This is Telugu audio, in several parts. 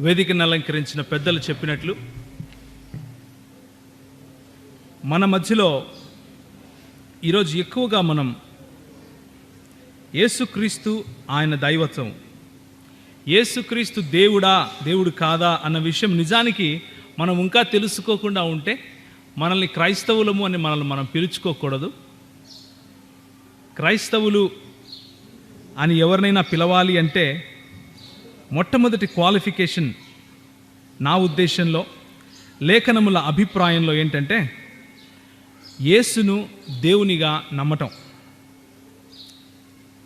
వేదికను అలంకరించిన పెద్దలు చెప్పినట్లు మన మధ్యలో ఈరోజు ఎక్కువగా మనం యేసుక్రీస్తు ఆయన దైవత్వం, యేసుక్రీస్తు దేవుడు కాదా అన్న విషయం నిజానికి మనం ఇంకా తెలుసుకోకుండా ఉంటే మనల్ని క్రైస్తవులము అని మనల్ని మనం పిలుచుకోకూడదు. క్రైస్తవులు అని ఎవరినైనా పిలవాలి అంటే మొట్టమొదటి క్వాలిఫికేషన్ నా ఉద్దేశంలో, లేఖనముల అభిప్రాయంలో ఏంటంటే యేసును దేవునిగా నమ్మటం.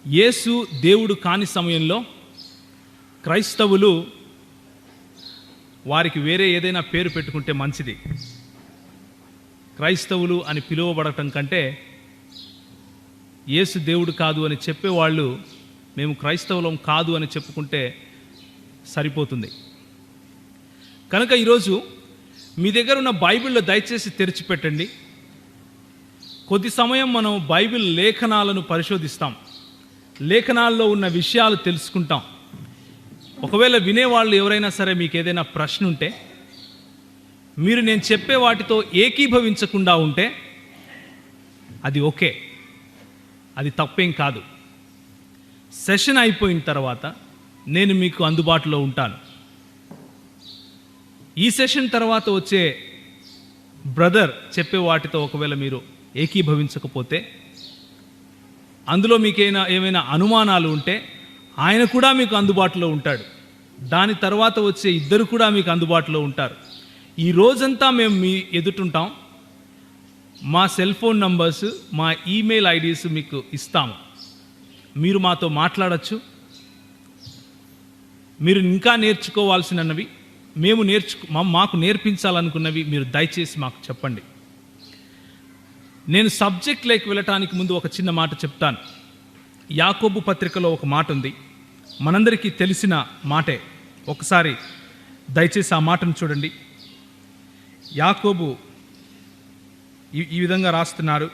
యేసు దేవుడు కాని సమయంలో క్రైస్తవులు వారికి వేరే ఏదైనా పేరు పెట్టుకుంటే మంచిది. క్రైస్తవులు అని పిలువబడటం కంటే యేసు దేవుడు కాదు అని చెప్పేవాళ్ళు మేము క్రైస్తవులం కాదు అని చెప్పుకుంటే సరిపోతుంది. కనుక ఈరోజు మీ దగ్గర ఉన్న బైబిల్లో దయచేసి తెరిచిపెట్టండి. కొద్ది సమయం మనం బైబిల్ లేఖనాలను పరిశోధిస్తాం, లేఖనాల్లో ఉన్న విషయాలు తెలుసుకుంటాం. ఒకవేళ వినేవాళ్ళు ఎవరైనా సరే మీకు ఏదైనా ప్రశ్న ఉంటే, మీరు నేను చెప్పే వాటితో ఏకీభవించకుండా ఉంటే అది ఓకే, అది తప్పేం కాదు. సెషన్ అయిపోయిన తర్వాత నేను మీకు అందుబాటులో ఉంటాను. ఈ సెషన్ తర్వాత వచ్చే బ్రదర్ చెప్పే వాటితో ఒకవేళ మీరు ఏకీభవించకపోతే, అందులో మీకైనా ఏమైనా అనుమానాలు ఉంటే ఆయన కూడా మీకు అందుబాటులో ఉంటాడు. దాని తర్వాత వచ్చే ఇద్దరు కూడా మీకు అందుబాటులో ఉంటారు. ఈ రోజంతా మేము మీ ఎదుటుంటాం. మా సెల్ ఫోన్ నంబర్స్, మా ఈమెయిల్ ఐడీస్ మీకు ఇస్తాము. మీరు మాతో మాట్లాడచ్చు. మీరు ఇంకా నేర్చుకోవాల్సినవి, మాకు నేర్పించాలనుకున్నవి మీరు దయచేసి మాకు చెప్పండి. నేను సబ్జెక్ట్లోకి వెళ్ళటానికి ముందు ఒక చిన్న మాట చెప్తాను. యాకోబు పత్రికలో ఒక మాట ఉంది, మనందరికీ తెలిసిన మాటే. ఒకసారి దయచేసి ఆ మాటను చూడండి. యాకోబు ఈ విధంగా రాస్తున్నారు.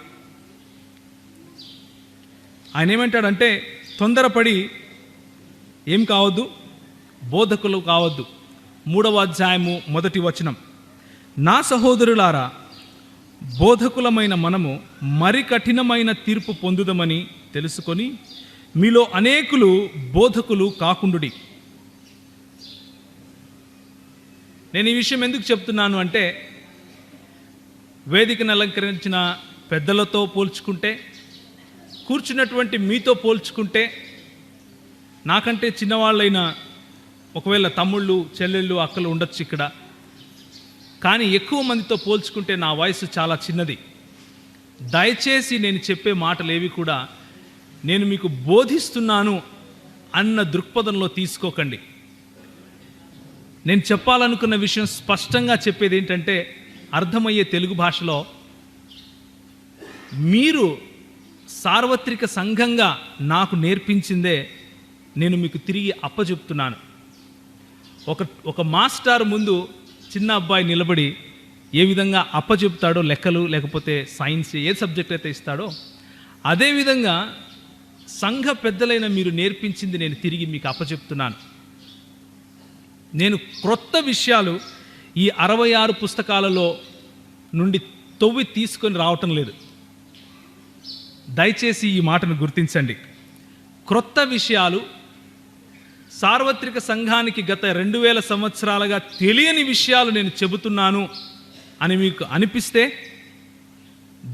ఆయన ఏమంటాడంటే, తొందరపడి ఏం కావద్దు, బోధకులు కావద్దు. 3వ అధ్యాయము 1వ వచనం, నా సహోదరులారా, బోధకులమైన మనము మరి కఠినమైన తీర్పు పొందుదమని తెలుసుకొని మీలో అనేకులు బోధకులు కాకుండుడి. నేను ఈ విషయం ఎందుకు చెప్తున్నాను అంటే, వేదికను అలంకరించిన పెద్దలతో పోల్చుకుంటే, కూర్చున్నటువంటి మీతో పోల్చుకుంటే, నాకంటే చిన్నవాళ్ళైన ఒకవేళ తమ్ముళ్ళు, చెల్లెళ్ళు, అక్కలు ఉండొచ్చు ఇక్కడ, కానీ ఎక్కువ మందితో పోల్చుకుంటే నా వయసు చాలా చిన్నది. దయచేసి నేను చెప్పే మాటలు ఏవి కూడా నేను మీకు బోధిస్తున్నాను అన్న దృక్పథంలో తీసుకోకండి. నేను చెప్పాలనుకున్న విషయం స్పష్టంగా చెప్పేది ఏంటంటే, అర్థమయ్యే తెలుగు భాషలో మీరు సార్వత్రిక సంఘంగా నాకు నేర్పించిందే నేను మీకు తిరిగి అప్పచెప్తున్నాను. ఒక మాస్టర్ ముందు చిన్న అబ్బాయి నిలబడి ఏ విధంగా అప్పచెప్తాడో, లెక్కలు లేకపోతే సైన్స్ ఏ సబ్జెక్ట్ అయితే ఇస్తాడో, అదేవిధంగా సంఘ పెద్దలైన మీరు నేర్పించింది నేను తిరిగి మీకు అప్పచెప్తున్నాను. నేను క్రొత్త విషయాలు ఈ 66 పుస్తకాలలో నుండి తవ్వి తీసుకొని రావటం లేదు. దయచేసి ఈ మాటను గుర్తించండి. క్రొత్త విషయాలు, సార్వత్రిక సంఘానికి గత 2000 సంవత్సరాలుగా తెలియని విషయాలు నేను చెబుతున్నాను అని మీకు అనిపిస్తే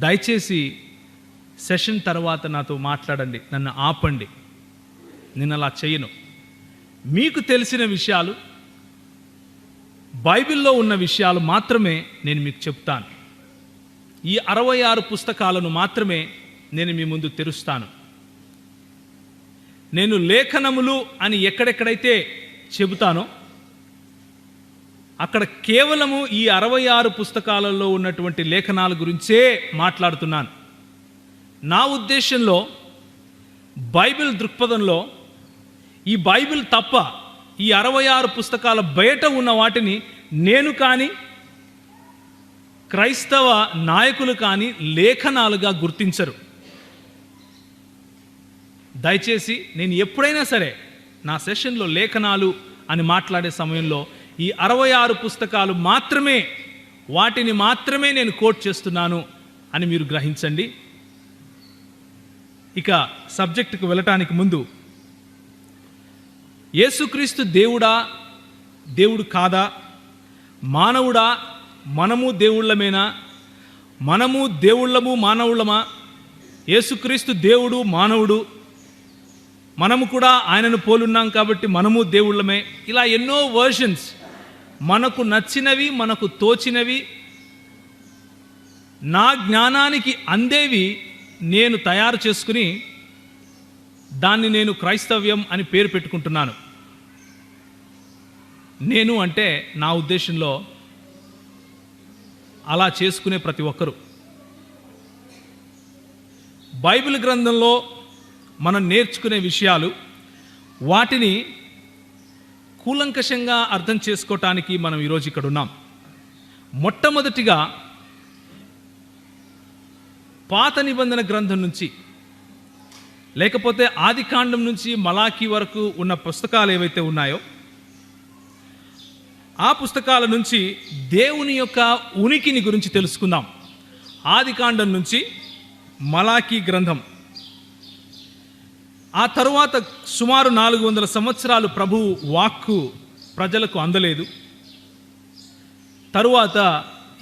దయచేసి సెషన్ తర్వాత నాతో మాట్లాడండి, నన్ను ఆపండి. నేను అలా చేయను. మీకు తెలిసిన విషయాలు, బైబిల్లో ఉన్న విషయాలు మాత్రమే నేను మీకు చెప్తాను. ఈ 66 పుస్తకాలను మాత్రమే నేను మీ ముందు తెరుస్తాను. నేను లేఖనములు అని ఎక్కడెక్కడైతే చెబుతానో అక్కడ కేవలము ఈ 66 పుస్తకాలలో ఉన్నటువంటి లేఖనాల గురించే మాట్లాడుతున్నాను. నా ఉద్దేశంలో, బైబిల్ దృక్పథంలో, ఈ బైబిల్ తప్ప ఈ 66 పుస్తకాల బయట ఉన్న వాటిని నేను కానీ, క్రైస్తవ నాయకులు కానీ లేఖనాలుగా గుర్తించరు. దయచేసి నేను ఎప్పుడైనా సరే నా సెషన్లో లేఖనాలు అని మాట్లాడే సమయంలో ఈ 66 పుస్తకాలు మాత్రమే, వాటిని మాత్రమే నేను కోట్ చేస్తున్నాను అని మీరు గ్రహించండి. ఇక సబ్జెక్టుకు వెళ్ళటానికి ముందు, యేసుక్రీస్తు దేవుడా, దేవుడు కాదా, మానవుడా, మనము దేవుళ్ళమేనా, మనము దేవుళ్ళము మానవుళ్ళమా, యేసుక్రీస్తు దేవుడు మానవుడు, మనము కూడా ఆయనను పోలున్నాం కాబట్టి మనము దేవుళ్ళమే, ఇలా ఎన్నో వర్షన్స్, మనకు నచ్చినవి, మనకు తోచినవి, నా జ్ఞానానికి అందేవి నేను తయారు చేసుకుని దాన్ని నేను క్రైస్తవ్యం అని పేరు పెట్టుకుంటున్నాను. నేను అంటే నా ఉద్దేశంలో అలా చేసుకునే ప్రతి ఒక్కరూ. బైబిల్ గ్రంథంలో మనం నేర్చుకునే విషయాలు, వాటిని కూలంకషంగా అర్థం చేసుకోవటానికి మనం ఈరోజు ఇక్కడ ఉన్నాం. మొట్టమొదటిగా పాత నిబంధన గ్రంథం నుంచి, లేకపోతే ఆదికాండం నుంచి మలాకీ వరకు ఉన్న పుస్తకాలు ఏవైతే ఉన్నాయో ఆ పుస్తకాల నుంచి దేవుని యొక్క ఉనికిని గురించి తెలుసుకుందాం. ఆదికాండం నుంచి మలాకీ గ్రంథం, ఆ తరువాత సుమారు 400 సంవత్సరాలు ప్రభు వాక్కు ప్రజలకు అందలేదు. తరువాత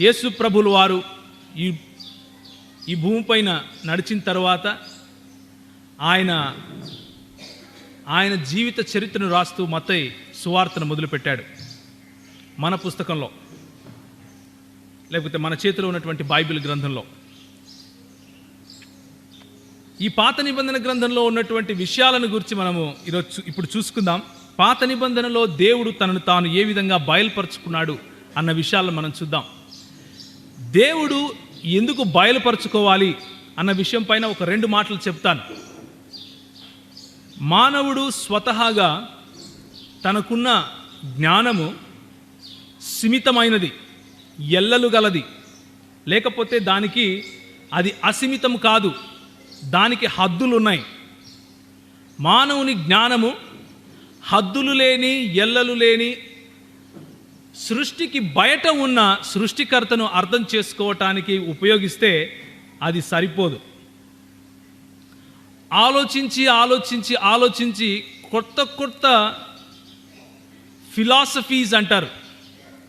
యేసు ప్రభులు వారు ఈ భూమిపైన నడిచిన తర్వాత ఆయన జీవిత చరిత్రను రాస్తూ మత్తయి సువార్తను మొదలుపెట్టాడు. మన పుస్తకంలో, లేకపోతే మన చేతిలో ఉన్నటువంటి బైబిల్ గ్రంథంలో. ఈ పాత నిబంధన గ్రంథంలో ఉన్నటువంటి విషయాలను గురించి మనము ఇప్పుడు చూసుకుందాం. పాత నిబంధనలో దేవుడు తనను తాను ఏ విధంగా బయలుపరుచుకున్నాడు అన్న విషయాలను మనం చూద్దాం. దేవుడు ఎందుకు బయలుపరుచుకోవాలి అన్న విషయం పైన ఒక 2 మాటలు చెప్తాను. మానవుడు స్వతహాగా తనకున్న జ్ఞానము సీమితమైనది, ఎల్లలు గలది, లేకపోతే దానికి అది అసీమితం కాదు, దానికి హద్దులు ఉన్నాయి. మానవుని జ్ఞానము హద్దులు లేని, ఎల్లలు లేని, సృష్టికి బయట ఉన్న సృష్టికర్తను అర్థం చేసుకోవటానికి ఉపయోగిస్తే అది సరిపోదు. ఆలోచించి ఆలోచించి ఆలోచించి కొత్త కొత్త ఫిలాసఫీస్ అంటారు,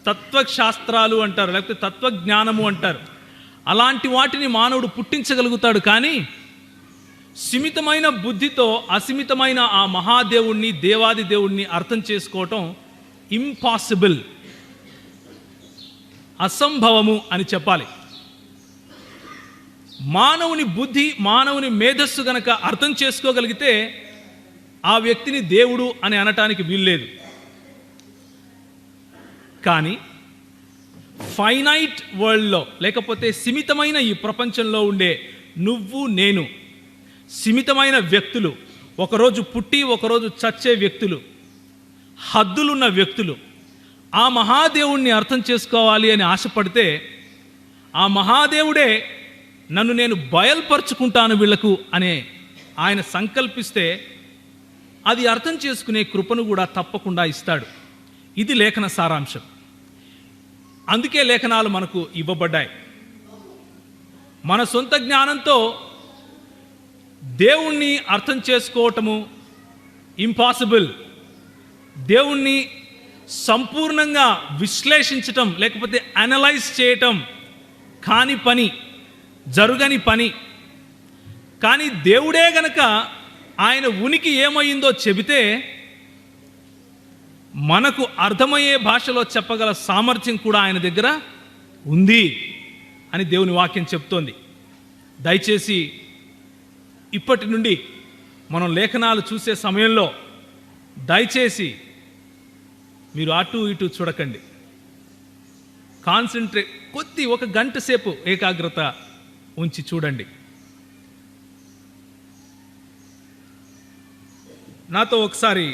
తత్వశాస్త్రాలు అంటారు, లేకపోతే తత్వజ్ఞానము అంటారు. అలాంటి వాటిని మానవుడు పుట్టించగలుగుతాడు. కానీ సీమితమైన బుద్ధితో అసీమితమైన ఆ మహాదేవుణ్ణి, దేవాది దేవుణ్ణి అర్థం చేసుకోవటం ఇంపాసిబుల్, అసంభవము అని చెప్పాలి. మానవుని బుద్ధి, మానవుని మేధస్సు గనక అర్థం చేసుకోగలిగితే ఆ వ్యక్తిని దేవుడు అని అనటానికి వీల్లేదు. కానీ ఫైనైట్ వరల్డ్లో, లేకపోతే సీమితమైన ఈ ప్రపంచంలో ఉండే నువ్వు నేను, సీమితమైన వ్యక్తులు, ఒకరోజు పుట్టి ఒకరోజు చచ్చే వ్యక్తులు, హద్దులున్న వ్యక్తులు, ఆ మహాదేవుణ్ణి అర్థం చేసుకోవాలి అని ఆశపడితే ఆ మహాదేవుడే నన్ను నేను బయలుపరుచుకుంటాను వీళ్లకు అనే ఆయన సంకల్పిస్తే అది అర్థం చేసుకునే కృపను కూడా తప్పకుండా ఇస్తాడు. ఇది లేఖన సారాంశం. అందుకే లేఖనాలు మనకు ఇవ్వబడ్డాయి. మన సొంత జ్ఞానంతో దేవుణ్ణి అర్థం చేసుకోవటము ఇంపాసిబుల్. దేవుణ్ణి సంపూర్ణంగా విశ్లేషించటం, లేకపోతే అనలైజ్ చేయటం కాని పని, జరుగని పని. కానీ దేవుడే గనక ఆయన ఉనికి ఏమైందో చెబితే మనకు అర్థమయ్యే భాషలో చెప్పగల సామర్థ్యం కూడా ఆయన దగ్గర ఉంది అని దేవుని వాక్యం చెప్తోంది. దయచేసి ఇప్పటి నుండి మనం లేఖనాలు చూసే సమయంలో దయచేసి మీరు అటు ఇటు చూడకండి. కాన్సన్ట్రేట్, ఒక గంట సేపు ఏకాగ్రత ఉంచి చూడండి. నాతో ఒకసారి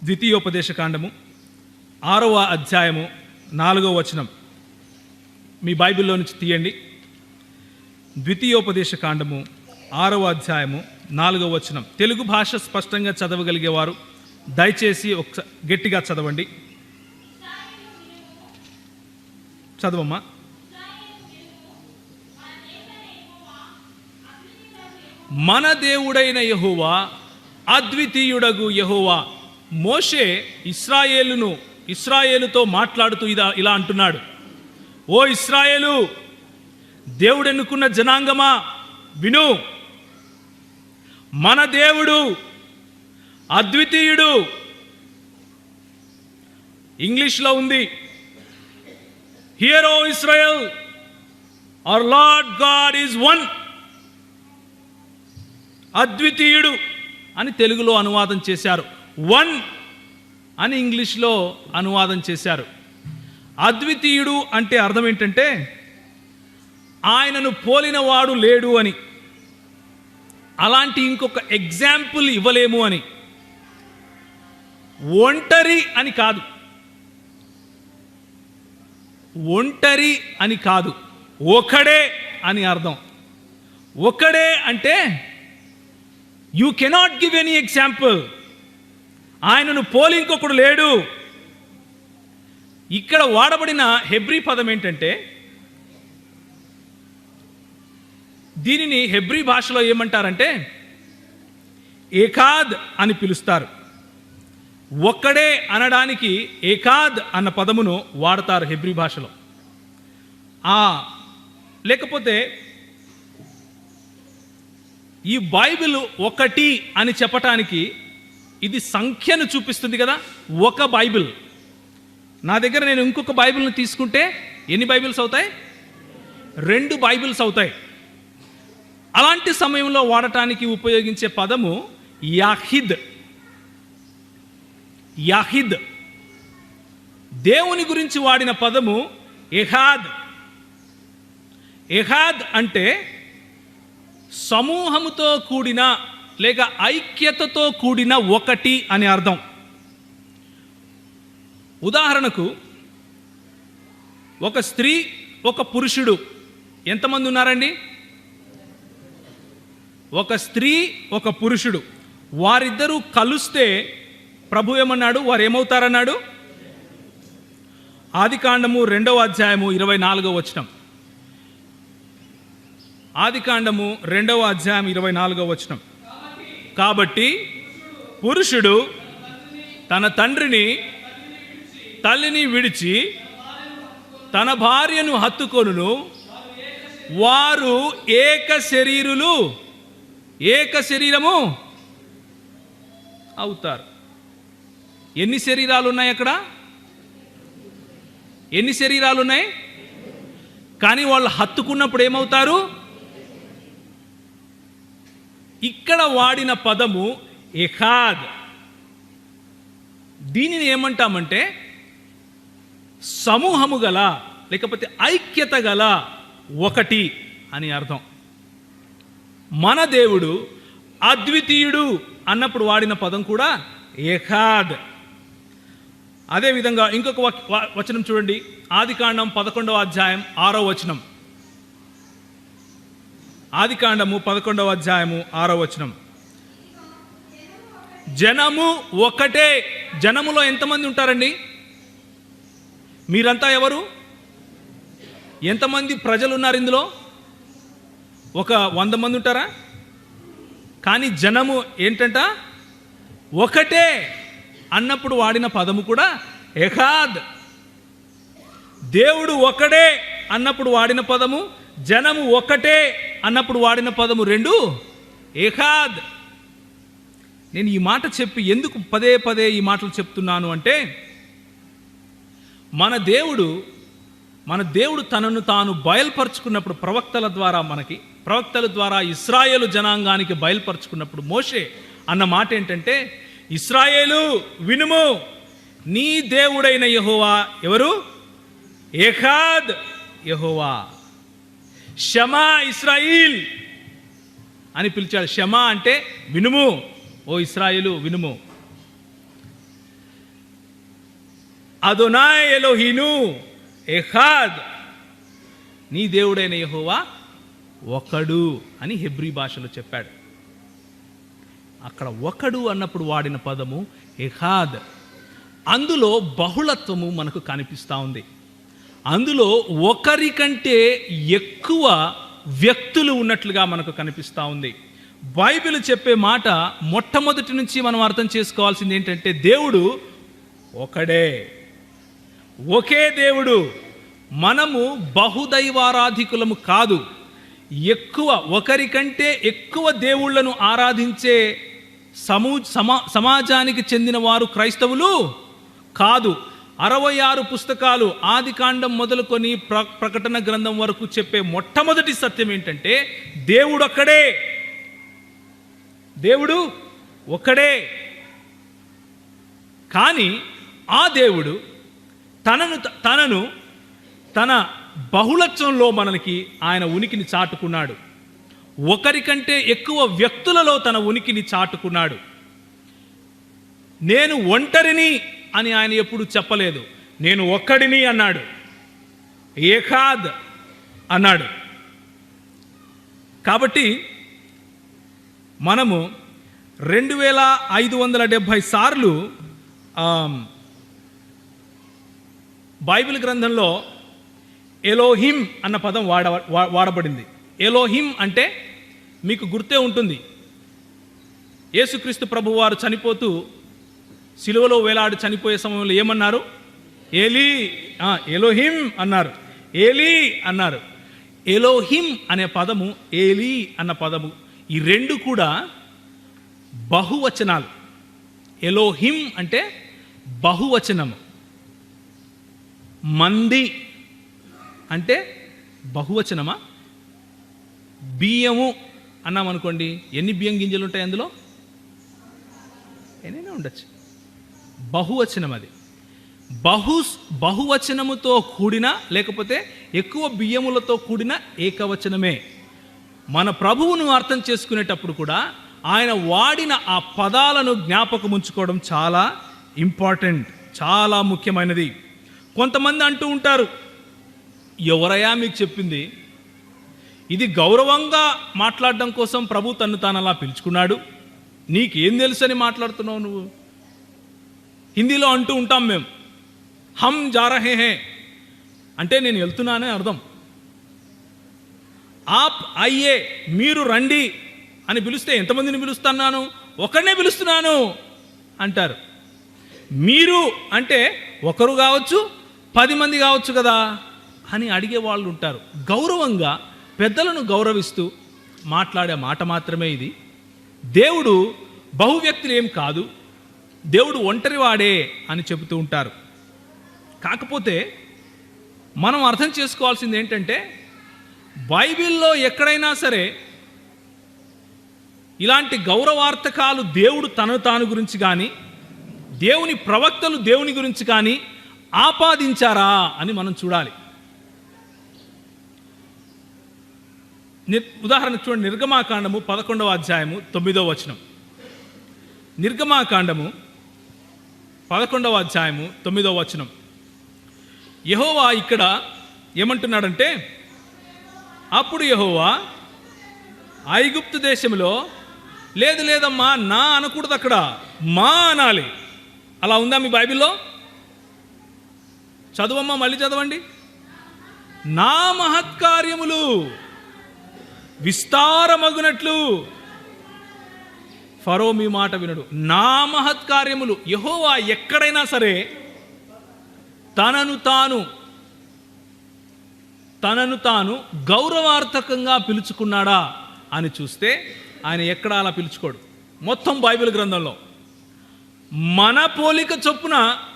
ద్వితీయోపదేశకాండము 6వ అధ్యాయము 4వ వచనం మీ బైబిల్లో నుంచి తీయండి. ద్వితీయోపదేశకాండము 6వ అధ్యాయము 4వ వచనం. తెలుగు భాష స్పష్టంగా చదవగలిగేవారు దయచేసి గట్టిగా చదవండి. చదవమ్మా. మన దేవుడైన యెహోవా, అద్వితీయుడగు యెహోవా. మోషే ఇశ్రాయేలుతో మాట్లాడుతూ ఇలా అంటున్నాడు, ఓ ఇశ్రాయేలు, దేవుడు ఎన్నుకున్న జనాంగమా విను, మన దేవుడు అద్వితీయుడు. ఇంగ్లీష్లో ఉంది, hear O Israel, our Lord God is one. అద్వితీయుడు అని తెలుగులో అనువాదం చేశారు, వన్ అని ఇంగ్లీష్లో అనువాదం చేశారు. అద్వితీయుడు అంటే అర్థం ఏంటంటే ఆయనను పోలిన వాడు లేడు అని, అలాంటి ఇంకొక ఎగ్జాంపుల్ ఇవ్వలేము అని. ఒంటరి అని కాదు, ఒంటరి అని కాదు, ఒకడే అని అర్థం. ఒకడే అంటే you cannot give any example, ఆయనను పోలి ఇంకొకడు లేడు. ఇక్కడ వాడబడిన హెబ్రీ పదం ఏంటంటే, దీనిని హెబ్రీ భాషలో ఏమంటారంటే ఏకాద్ అని పిలుస్తారు. ఒక్కడే అనడానికి ఏకాద్ అన్న పదమును వాడతారు హెబ్రీ భాషలో. లేకపోతే ఈ బైబిల్ ఒకటి అని చెప్పటానికి ఇది సంఖ్యను చూపిస్తుంది కదా, ఒక బైబిల్. నా దగ్గర నేను ఇంకొక బైబిల్ని తీసుకుంటే ఎన్ని బైబిల్స్ అవుతాయి? 2 బైబిల్స్ అవుతాయి. అలాంటి సమయంలో వాడటానికి ఉపయోగించే పదము యాహిద్. యాహిద్. దేవుని గురించి వాడిన పదము ఎహాద్. ఎహాద్ అంటే సమూహముతో కూడిన లేక ఐక్యతతో కూడిన ఒకటి అని అర్థం. ఉదాహరణకు ఒక స్త్రీ ఒక పురుషుడు ఎంతమంది ఉన్నారండి? ఒక స్త్రీ ఒక పురుషుడు, వారిద్దరూ కలుస్తే ప్రభు ఏమన్నాడు? వారు ఏమవుతారన్నాడు? ఆదికాండము 2వ అధ్యాయము 24వ వచనం. ఆదికాండము 2వ అధ్యాయం 24వ వచనం. కాబట్టి పురుషుడు తన తండ్రిని తల్లిని విడిచి తన భార్యను హత్తుకొనును, వారు ఏక శరీరము అవుతారు. ఎన్ని శరీరాలు ఉన్నాయి అక్కడ? ఎన్ని శరీరాలు ఉన్నాయి? కానీ వాళ్ళు హత్తుకున్నప్పుడు ఏమవుతారు? ఇక్కడ వాడిన పదము ఎహాద్. దీనిని ఏమంటామంటే సమూహము గల లేకపోతే ఐక్యత గల ఒకటి అని అర్థం. మన దేవుడు అద్వితీయుడు అన్నప్పుడు వాడిన పదం కూడా ఎహాద్. అదేవిధంగా ఇంకొక వచనం చూడండి, ఆదికాండం 11వ అధ్యాయం 6వ వచనం. ఆదికాండము 11వ అధ్యాయము 6వ వచనం. జనము ఒకటే. జనములో ఎంతమంది ఉంటారండి? మీరంతా ఎవరు? ఎంతమంది ప్రజలు ఉన్నారు ఇందులో? ఒక 100 మంది ఉంటారా? కానీ జనము ఏంటంట? ఒకటే అన్నప్పుడు వాడిన పదము కూడా ఎహాద్. దేవుడు ఒకడే అన్నప్పుడు వాడిన పదము, జనము ఒకటే అన్నప్పుడు వాడిన పదము 2 ఎహాద్. నేను ఈ మాట చెప్పి ఎందుకు పదే పదే ఈ మాటలు చెప్తున్నాను అంటే, మన దేవుడు తనను తాను బయలుపరుచుకున్నప్పుడు ప్రవక్తల ద్వారా ఇశ్రాయేలు జనాంగానికి బయలుపరుచుకున్నప్పుడు మోషే అన్న మాట ఏంటంటే, ఇశ్రాయేలు వినుము, నీ దేవుడైన యెహోవా ఎవరు? ఎహాద్ యెహోవా. షమా ఇశ్రాయిల్ అని పిలిచాడు. షమా అంటే వినుము, ఓ ఇశ్రాయేలు వినుము. అదోనాయ్ ఎలోహీను ఎహాద్, నీ దేవుడైన యెహోవా ఒకడు అని హెబ్రీ భాషలో చెప్పాడు. అక్కడ ఒకడు అన్నప్పుడు వాడిన పదము ఎహాద్. అందులో బహుళత్వము మనకు కనిపిస్తూ ఉంది. అందులో ఒకరికంటే ఎక్కువ వ్యక్తులు ఉన్నట్లుగా మనకు కనిపిస్తూ ఉంది. బైబిల్ చెప్పే మాట మొట్టమొదటి నుంచి మనం అర్థం చేసుకోవాల్సింది ఏంటంటే, దేవుడు ఒకడే, ఒకే దేవుడు. మనము బహుదైవారాధికులము కాదు. ఒకరికంటే ఎక్కువ దేవుళ్లను ఆరాధించే సమాజానికి చెందిన వారు క్రైస్తవులు కాదు. 66 పుస్తకాలు ఆదికాండం మొదలుకొని ప్రకటన గ్రంథం వరకు చెప్పే మొట్టమొదటి సత్యం ఏంటంటే, దేవుడు ఒక్కడే, దేవుడు ఒక్కడే. కానీ ఆ దేవుడు తన బహుళత్వంలో మనకి ఆయన ఉనికిని చాటుకున్నాడు. ఒకరికంటే ఎక్కువ వ్యక్తులలో తన ఉనికిని చాటుకున్నాడు. నేను ఒంటరిని అని ఆయన ఎప్పుడు చెప్పలేదు. నేను ఒక్కడిని అన్నాడు, ఏకాద్ అన్నాడు. కాబట్టి మనము 2570 సార్లు బైబిల్ గ్రంథంలో ఎలోహిం అన్న పదం వాడబడింది. ఎలోహిం అంటే మీకు గుర్తే ఉంటుంది, యేసుక్రీస్తు ప్రభువారు చనిపోతూ సిలువలో వేలాడి చనిపోయే సమయంలో ఏమన్నారు? ఎలోహిం అన్నారు, ఏలీ అన్నారు. ఎలోహిం అనే పదము, ఏలీ అన్న పదము, ఈ రెండు కూడా బహువచనాలు. ఎలోహిం అంటే బహువచనము, మంది అంటే బహువచనమా? బియ్యము అన్నాం అనుకోండి, ఎన్ని బియ్యం గింజలు ఉంటాయి అందులో? ఎన్నైనా ఉండొచ్చు. బహువచనం అది. బహువచనముతో కూడిన, లేకపోతే ఎక్కువ బియ్యములతో కూడిన ఏకవచనమే. మన ప్రభువును అర్థం చేసుకునేటప్పుడు కూడా ఆయన వాడిన ఆ పదాలను జ్ఞాపకం ఉంచుకోవడం చాలా ఇంపార్టెంట్, చాలా ముఖ్యమైనది. కొంతమంది అంటూ ఉంటారు, ఎవరయ్యా మీకు చెప్పింది? ఇది గౌరవంగా మాట్లాడడం కోసం ప్రభు తను తాను అలా పిలుచుకున్నాడు, నీకేం తెలుసు అని మాట్లాడుతున్నావు నువ్వు? హిందీలో అంటూ ఉంటాం మేము, హమ్ జా రహే హే అంటే నేను వెళ్తున్నానే అర్థం. ఆప్ అయ్యే, మీరు రండి అని పిలిస్తే ఎంతమందిని పిలుస్తున్నాను? ఒకరినే పిలుస్తున్నాను అంటారు. మీరు అంటే ఒకరు కావచ్చు, 10 మంది కావచ్చు కదా అని అడిగే వాళ్ళు ఉంటారు. గౌరవంగా పెద్దలను గౌరవిస్తూ మాట్లాడే మాట మాత్రమే ఇది. దేవుడు బహువ్యక్తులు ఏం కాదు, దేవుడు ఒంటరివాడే అని చెబుతూ ఉంటారు. కాకపోతే మనం అర్థం చేసుకోవాల్సింది ఏంటంటే, బైబిల్లో ఎక్కడైనా సరే ఇలాంటి గౌరవార్థకాలు దేవుడు తను తాను గురించి కానీ, దేవుని ప్రవక్తలు దేవుని గురించి కానీ ఆపాదించారా అని మనం చూడాలి. ఉదాహరణకు చూడండి, నిర్గమాకాండము 11వ అధ్యాయము 9వ వచనం. నిర్గమాకాండము 11వ అధ్యాయము 9వ వచనం. యెహోవా ఇక్కడ ఏమంటున్నాడంటే, అప్పుడు యెహోవా ఐగుప్తు దేశంలో, లేదమ్మా నా అనకూడదు, అక్కడ మా అనాలి. అలా ఉందా మీ బైబిల్లో? చదవమ్మా, మళ్ళీ చదవండి. నా మహత్కార్యములు విస్తారమగునట్లు ఫరో మీ మాట వినడు. నా మహత్కార్యములు. యెహోవా ఎక్కడైనా సరే తనను తాను గౌరవార్థకంగా పిలుచుకున్నాడా అని చూస్తే ఆయన ఎక్కడ అలా పిలుచుకోడు. మొత్తం బైబిల్ గ్రంథంలో మన పోలిక చొప్పున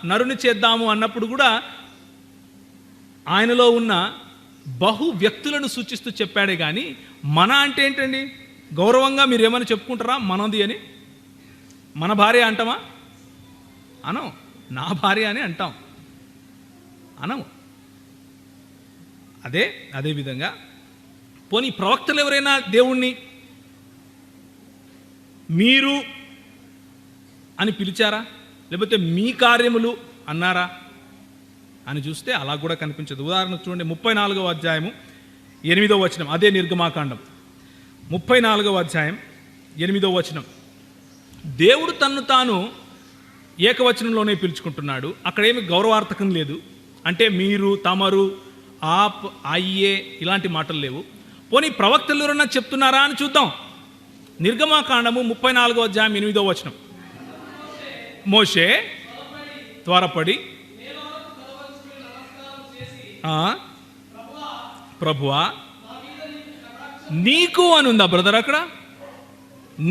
నరుని చేద్దాము అన్నప్పుడు కూడా ఆయనలో ఉన్న బహు వ్యక్తులను సూచిస్తూ చెప్పాడే కానీ మన అంటే ఏంటండి? గౌరవంగా మీరు ఏమైనా చెప్పుకుంటారా మనది అని? మన భార్య అంటామా? అనం. నా భార్య అని అంటాం, అనము. అదే విధంగా పోనీ ప్రవక్తలు ఎవరైనా దేవుణ్ణి మీరు అని పిలిచారా? లేకపోతే మీ కార్యములు అన్నారా అని చూస్తే అలా కూడా కనిపించదు. ఉదాహరణకు చూడండి, 34వ అధ్యాయము 8వ వచనం. అదే నిర్గమాకాండం 34వ అధ్యాయం 8వ వచనం. దేవుడు తన్ను తాను ఏకవచనంలోనే పిలుచుకుంటున్నాడు. అక్కడేమి గౌరవార్థకం లేదు. అంటే మీరు, తమరు ఆప్, అయ్యే ఇలాంటి మాటలు లేవు. పోనీ ప్రవక్తలు ఎవరన్నా చెప్తున్నారా అని చూద్దాం. నిర్గమాకాండము 34వ అధ్యాయం 8వ వచనం. మోషే త్వరపడి ప్రభువా నీకు అనుందా బ్రదర్? అక్కడ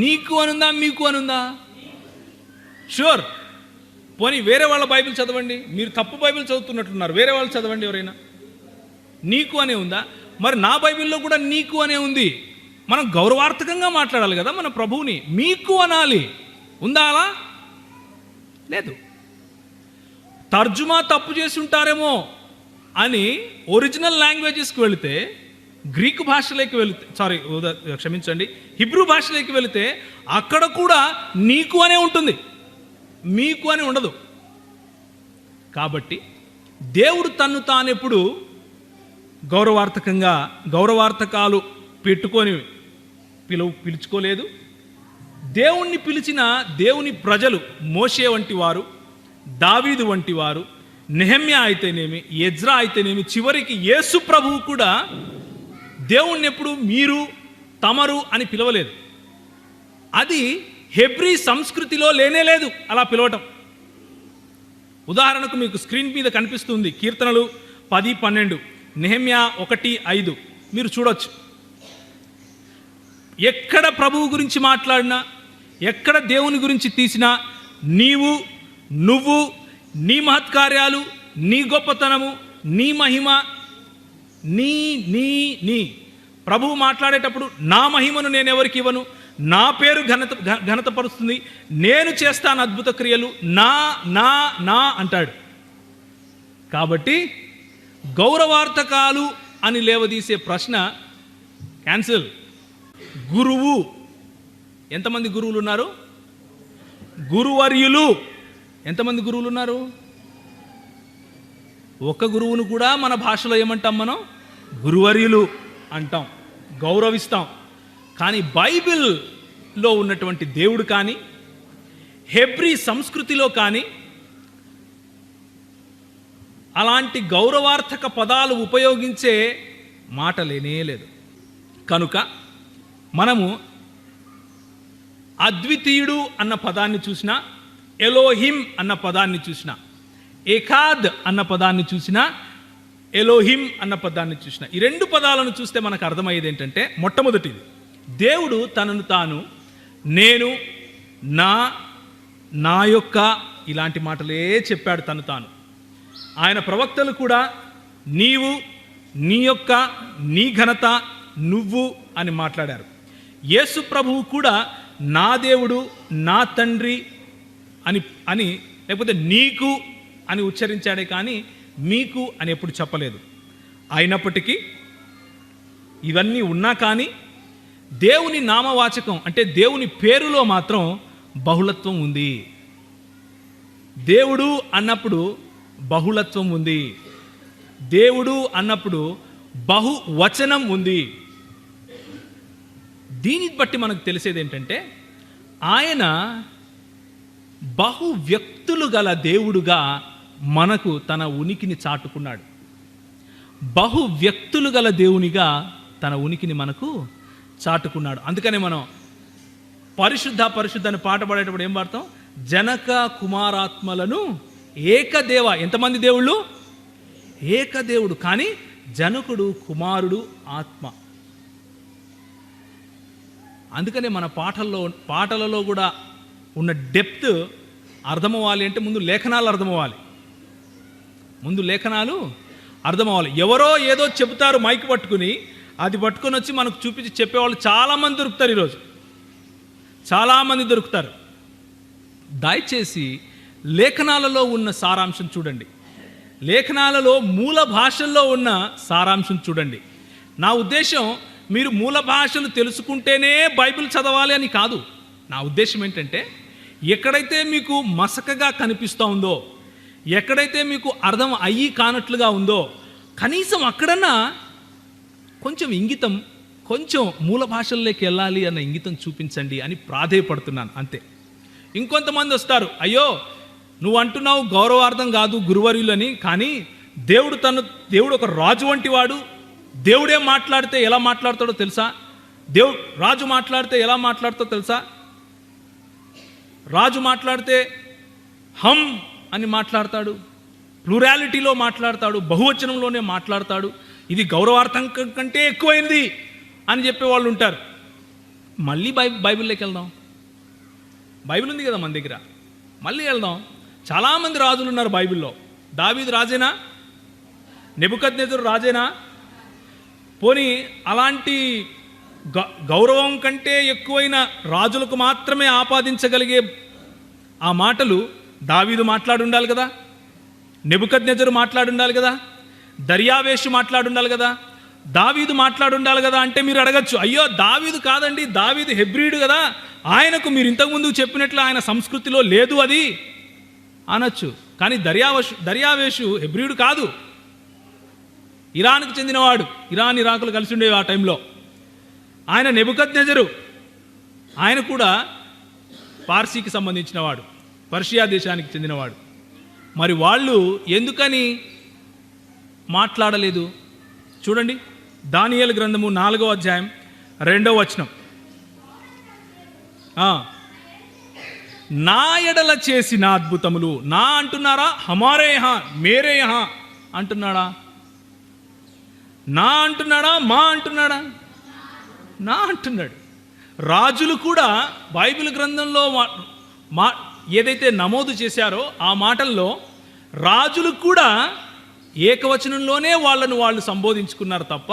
నీకు అనుందా, మీకు అనుందా? షూర్. పోనీ వేరే వాళ్ళ బైబిల్ చదవండి. మీరు తప్పు బైబిల్ చదువుతున్నట్లున్నారు. వేరే వాళ్ళు చదవండి ఎవరైనా. నీకు అనే ఉందా? మరి నా బైబిల్లో కూడా నీకు అనే ఉంది. మనం గౌరవార్థకంగా మాట్లాడాలి కదా మన ప్రభువుని. మీకు అనాలి. ఉందా అలా? లేదు. తర్జుమా తప్పు చేసి ఉంటారేమో అని ఒరిజినల్ లాంగ్వేజెస్కి వెళితే, గ్రీకు భాషలోకి వెళితే, క్షమించండి, హిబ్రూ భాషలోకి వెళితే అక్కడ కూడా నీకు అనే ఉంటుంది, మీకు అని ఉండదు. కాబట్టి దేవుడు తన్ను తానెప్పుడు గౌరవార్థకాలు పెట్టుకొని పిలుచుకోలేదు. దేవుణ్ణి పిలిచిన దేవుని ప్రజలు మోషే వంటి వారు, దావీదు వంటి వారు, నెహమ్యా అయితేనేమి, ఎజ్రా అయితేనేమి, చివరికి యేసు ప్రభువు కూడా దేవుణ్ణి ఎప్పుడు మీరు, తమరు అని పిలవలేదు. అది హెబ్రీ సంస్కృతిలో లేనేలేదు అలా పిలవటం. ఉదాహరణకు మీకు స్క్రీన్ మీద కనిపిస్తుంది కీర్తనలు 10:12, నెహమ్యా 1:5 మీరు చూడొచ్చు. ఎక్కడ ప్రభువు గురించి మాట్లాడినా, ఎక్కడ దేవుని గురించి తీసినా నీవు, నువ్వు, నీ మహత్కార్యాలు, నీ గొప్పతనము, నీ మహిమ, నీ నీ నీ ప్రభువు మాట్లాడేటప్పుడు నా మహిమను నేను ఎవరికి ఇవ్వను, నా పేరు ఘనతపరుస్తుంది, నేను చేస్తాను అద్భుత క్రియలు, నా నా నా అంటాడు. కాబట్టి గౌరవార్థకాలు అని లేవదీసే ప్రశ్న క్యాన్సిల్. గురువు, ఎంతమంది గురువులు ఉన్నారు? గురువర్యులు, ఎంతమంది గురువులు ఉన్నారు? ఒక గురువును కూడా మన భాషలో ఏమంటాం? మనం గురువర్యులు అంటాం, గౌరవిస్తాం. కానీ బైబిల్లో ఉన్నటువంటి దేవుడు కానీ, హెబ్రీ సంస్కృతిలో కానీ అలాంటి గౌరవార్థక పదాలు ఉపయోగించే మాట లేనే లేదు. కనుక మనము అద్వితీయుడు అన్న పదాన్ని చూసినా, ఎలోహిం అన్న పదాన్ని చూసినా, ఏకాద్ అన్న పదాన్ని చూసినా, ఎలోహిం అన్న పదాన్ని చూసినా, ఈ రెండు పదాలను చూస్తే మనకు అర్థమయ్యేది ఏంటంటే, మొట్టమొదటిది దేవుడు తనను తాను నేను, నా యొక్క ఇలాంటి మాటలే చెప్పాడు తను తాను. ఆయన ప్రవక్తలు కూడా నీవు, నీ యొక్క, నీ ఘనత, నువ్వు అని మాట్లాడారు. యేసు ప్రభువు కూడా నా దేవుడు, నా తండ్రి అని లేకపోతే నీకు అని ఉచ్చరించాడే కానీ మీకు అని ఎప్పుడు చెప్పలేదు. అయినప్పటికీ ఇవన్నీ ఉన్నా కానీ దేవుని నామవాచకం అంటే దేవుని పేరులో మాత్రం బహుళత్వం ఉంది. దేవుడు అన్నప్పుడు బహుళత్వం ఉంది. దేవుడు అన్నప్పుడు బహువచనం ఉంది. దీన్ని బట్టి మనకు తెలిసేది ఏంటంటే, ఆయన బహు వ్యక్తులు గల దేవుడుగా మనకు తన ఉనికిని చాటుకున్నాడు. బహు వ్యక్తులు గల దేవునిగా తన ఉనికిని మనకు చాటుకున్నాడు. అందుకనే మనం పరిశుద్ధ అని పాట పాడేటప్పుడు ఏం పాడతాం? జనక కుమారాత్మలను ఏకదేవ. ఎంతమంది దేవుళ్ళు? ఏకదేవుడు. కానీ జనకుడు, కుమారుడు, ఆత్మ. అందుకనే మన పాటలలో కూడా ఉన్న డెప్త్ అర్థమవ్వాలి అంటే ముందు లేఖనాలు అర్థమవ్వాలి. ఎవరో ఏదో చెబుతారు మైక్ పట్టుకుని, అది పట్టుకొని వచ్చి మనకు చూపించి చెప్పేవాళ్ళు చాలామంది దొరుకుతారు. ఈరోజు చాలామంది దొరుకుతారు. దయచేసి లేఖనాలలో ఉన్న సారాంశం చూడండి. లేఖనాలలో మూల భాషల్లో ఉన్న సారాంశం చూడండి. నా ఉద్దేశం మీరు మూల భాషలు తెలుసుకుంటేనే బైబిల్ చదవాలి అని కాదు. నా ఉద్దేశం ఏంటంటే, ఎక్కడైతే మీకు మసకగా కనిపిస్తూ ఉందో, ఎక్కడైతే మీకు అర్థం అయ్యి కానట్లుగా ఉందో, కనీసం అక్కడన్నా కొంచెం ఇంగితం, కొంచెం మూల భాషల్లోకి వెళ్ళాలి అన్న ఇంగితం చూపించండి అని ప్రాధేయపడుతున్నాను, అంతే. ఇంకొంతమంది వస్తారు, అయ్యో నువ్వు అంటున్నావు గౌరవార్థం కాదు గురువర్యులని, కానీ దేవుడు ఒక రాజు వంటి వాడు. దేవుడే మాట్లాడితే ఎలా మాట్లాడతాడో తెలుసా? రాజు మాట్లాడితే ఎలా మాట్లాడతాడో తెలుసా? రాజు మాట్లాడితే హమ్ అని మాట్లాడతాడు, ప్లూరాలిటీలో మాట్లాడతాడు, బహువచనంలోనే మాట్లాడతాడు. ఇది గౌరవార్థం కంటే ఎక్కువైంది అని చెప్పే వాళ్ళు ఉంటారు. మళ్ళీ బైబిల్లోకి వెళ్దాం. బైబిల్ ఉంది కదా మన దగ్గర, మళ్ళీ వెళ్దాం. చాలామంది రాజులు ఉన్నారు బైబిల్లో. దావీదు రాజేనా? నెబుకద్నెజరు రాజేనా? పోనీ అలాంటి గౌరవం కంటే ఎక్కువైన రాజులకు మాత్రమే ఆపాదించగలిగే ఆ మాటలు దావీదు మాట్లాడుండాలి కదా, నెబుకద్నెజరు మాట్లాడుండాలి కదా, దర్యావేషు మాట్లాడుండాలి కదా, దావీదు మాట్లాడుండాలి కదా. అంటే మీరు అడగచ్చు, అయ్యో దావీదు కాదండి, దావీదు హెబ్రీయుడు కదా, ఆయనకు మీరు ఇంతకుముందు చెప్పినట్లు ఆయన సంస్కృతిలో లేదు అది అనొచ్చు. కానీ దర్యావేషు హెబ్రీయుడు కాదు, ఇరాన్కు చెందినవాడు. ఇరాకులు కలిసి ఉండేవి ఆ టైంలో. ఆయన నెబుకద్నెజరు, ఆయన కూడా పార్సీకి సంబంధించినవాడు, పర్షియా దేశానికి చెందినవాడు. మరి వాళ్ళు ఎందుకని మాట్లాడలేదు? చూడండి, దానియేలు గ్రంథము 4వ అధ్యాయం 2వ వచనం. నా ఎడల చేసిన అద్భుతములు, నా అంటున్నారా? హమారే యహా మేరే యహా అంటున్నాడా? నా అంటున్నాడా? మా అంటున్నాడా? నా అంటున్నాడు. రాజులు కూడా బైబిల్ గ్రంథంలో ఏదైతే నమోదు చేశారో ఆ మాటల్లో రాజులు కూడా ఏకవచనంలోనే వాళ్ళు సంబోధించుకున్నారు తప్ప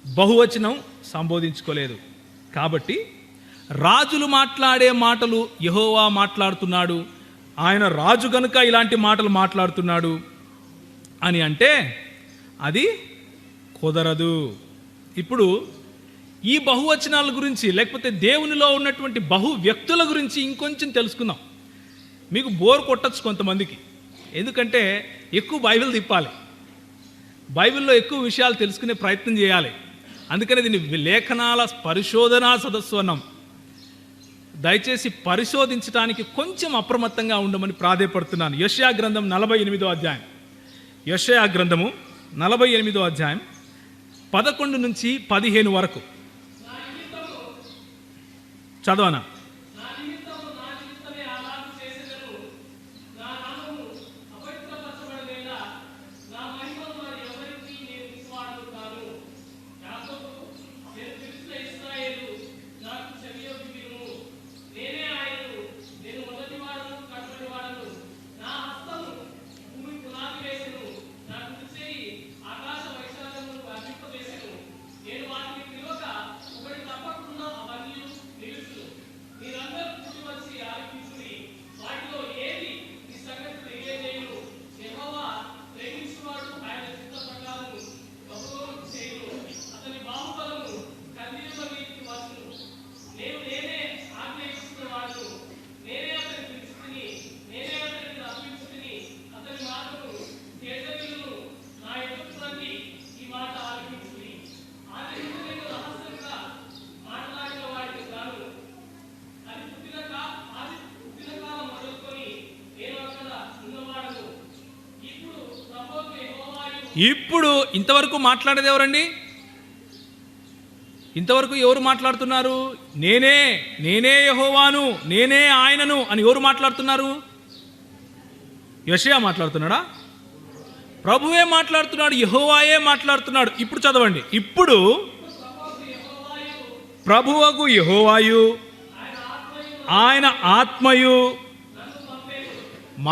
బహువచనం సంబోధించుకోలేదు. కాబట్టి రాజులు మాట్లాడే మాటలు యెహోవా మాట్లాడుతున్నాడు, ఆయన రాజు గనుక ఇలాంటి మాటలు మాట్లాడుతున్నాడు అని అంటే అది కుదరదు. ఇప్పుడు ఈ బహువచనాల గురించి, లేకపోతే దేవునిలో ఉన్నటువంటి బహు వ్యక్తుల గురించి ఇంకొంచెం తెలుసుకుందాం. మీకు బోర్ కొట్టచ్చు కొంతమందికి, ఎందుకంటే ఎక్కువ బైబిల్ తిప్పాలి, బైబిల్లో ఎక్కువ విషయాలు తెలుసుకునే ప్రయత్నం చేయాలి. అందుకని దీన్ని లేఖనాల పరిశోధనా సదస్సు అన్నాం. దయచేసి పరిశోధించడానికి కొంచెం అప్రమత్తంగా ఉండమని ప్రాధేయపడుతున్నాను. యెషయా గ్రంథం 48వ అధ్యాయం, యెషయా గ్రంథము 48వ అధ్యాయం 11 నుంచి 15 వరకు చదవనా? ఇప్పుడు ఇంతవరకు మాట్లాడేది ఎవరండి? ఇంతవరకు ఎవరు మాట్లాడుతున్నారు? నేనే యెహోవాను, నేనే ఆయనను అని ఎవరు మాట్లాడుతున్నారు? యెషయా మాట్లాడుతున్నాడా? ప్రభువే మాట్లాడుతున్నాడు, యెహోవాయే మాట్లాడుతున్నాడు. ఇప్పుడు చదవండి. ఇప్పుడు ప్రభువగు యెహోవాయు, ఆయన ఆత్మయు,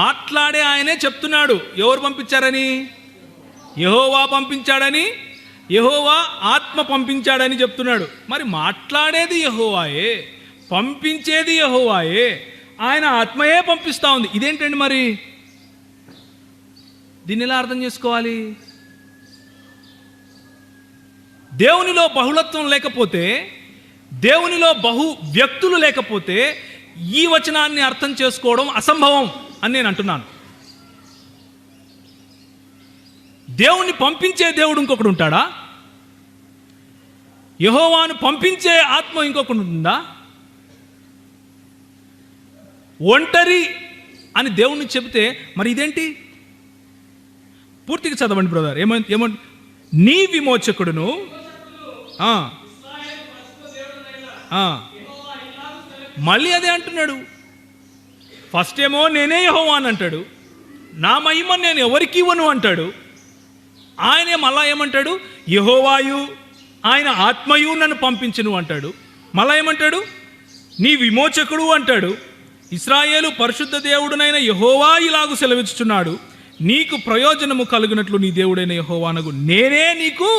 మాట్లాడే ఆయనే చెప్తున్నాడు. ఎవరు పంపించారని? యెహోవా పంపించాడని, యెహోవా ఆత్మ పంపించాడని చెప్తున్నాడు. మరి మాట్లాడేది యెహోవాయే, పంపించేది యెహోవాయే, ఆయన ఆత్మయే పంపిస్తూ ఉంది. ఇదేంటండి మరి? దీన్ని ఎలా అర్థం చేసుకోవాలి? దేవునిలో బహుళత్వం లేకపోతే, దేవునిలో బహు వ్యక్తులు లేకపోతే ఈ వచనాన్ని అర్థం చేసుకోవడం అసంభవం అని నేను అంటున్నాను. దేవుణ్ణి పంపించే దేవుడు ఇంకొకడు ఉంటాడా? యెహోవాను పంపించే ఆత్మ ఇంకొకడు ఉంటుందా? ఒంటరి అని దేవుణ్ణి చెబితే మరి ఇదేంటి? పూర్తిగా చదవండి బ్రదర్. ఏమంట నీ విమోచకుడును మళ్ళీ అదే అంటున్నాడు. ఫస్ట్ ఏమో నేనే యెహోవా అని అంటాడు, నా మహిమ నేను ఎవరికి ఇవ్వను అంటాడు. ఆయనే మళ్ళా ఏమంటాడు, యెహోవాయు ఆయన ఆత్మయు నన్ను పంపించును అంటాడు. మళ్ళా ఏమంటాడు, నీ విమోచకుడు అంటాడు. ఇశ్రాయేలు పరిశుద్ధ దేవుడునైన యెహోవా ఇలాగు సెలవిస్తున్నాడు, నీకు ప్రయోజనము కలుగునట్లు నీ దేవుడైన యెహోవానగు నేనే నీకు.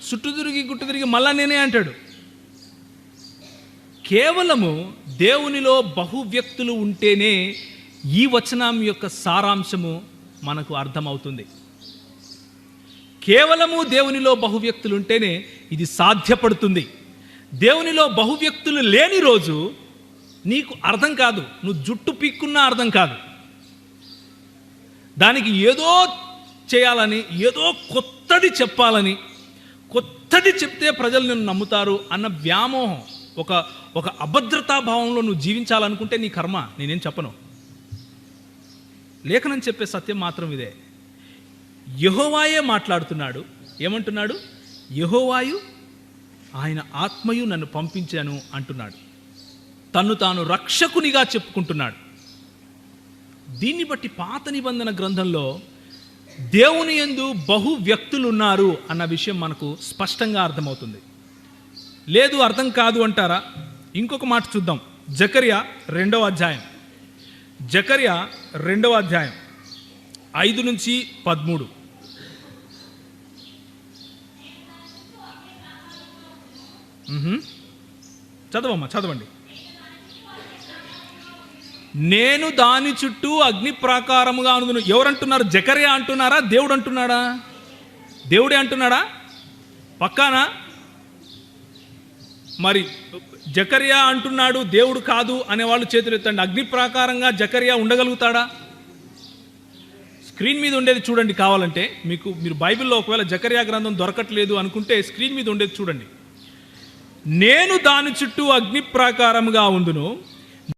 చుట్టూ తిరిగి గుట్టు తిరిగి మళ్ళా నేనే అంటాడు. కేవలము దేవునిలో బహువ్యక్తులు ఉంటేనే ఈ వచనం యొక్క సారాంశము మనకు అర్థమవుతుంది. కేవలము దేవునిలో బహువ్యక్తులు ఉంటేనే ఇది సాధ్యపడుతుంది. దేవునిలో బహువ్యక్తులు లేని రోజు నీకు అర్థం కాదు, నువ్వు జుట్టు పీక్కున్నా అర్థం కాదు. దానికి ఏదో చేయాలని, ఏదో కొత్తది చెప్పాలని, కొత్తది చెప్తే ప్రజలు నిన్ను నమ్ముతారు అన్న వ్యామోహం, ఒక అభద్రతా భావంలో నువ్వు జీవించాలనుకుంటే నీ కర్మ. నేనేం చెప్పను. లేఖనం చెప్పే సత్యం మాత్రం ఇదే. యెహోవాయే మాట్లాడుతున్నాడు. ఏమంటున్నాడు? యెహోవాయు ఆయన ఆత్మయు నన్ను పంపించాను అంటున్నాడు. తన్ను తాను రక్షకునిగా చెప్పుకుంటున్నాడు. దీన్ని బట్టి పాత నిబంధన గ్రంథంలో దేవుని యందు బహు వ్యక్తులు ఉన్నారు అన్న విషయం మనకు స్పష్టంగా అర్థమవుతుంది. లేదు అర్థం కాదు అంటారా? ఇంకొక మాట చూద్దాం. జకర్యా 2వ అధ్యాయం, జకర్యా 2వ అధ్యాయం 5 నుంచి 13. చదవమ్మా, చదవండి. నేను దాని చుట్టూ అగ్ని ప్రాకారముగా అనుదును. ఎవరంటున్నారు? జకర్యా అంటున్నారా? దేవుడు అంటున్నాడా? దేవుడే అంటున్నాడా? పక్కానా? మరి జకర్యా అంటున్నాడు, దేవుడు కాదు అనేవాళ్ళు చేతులు ఎత్తండి. అగ్ని ప్రాకారంగా జకర్యా ఉండగలుగుతాడా? స్క్రీన్ మీద ఉండేది చూడండి కావాలంటే. మీరు బైబిల్లో ఒకవేళ జకర్యా గ్రంథం దొరకట్లేదు అనుకుంటే స్క్రీన్ మీద ఉండేది చూడండి. నేను దాని చుట్టూ అగ్ని ప్రాకారముగా ఉందును,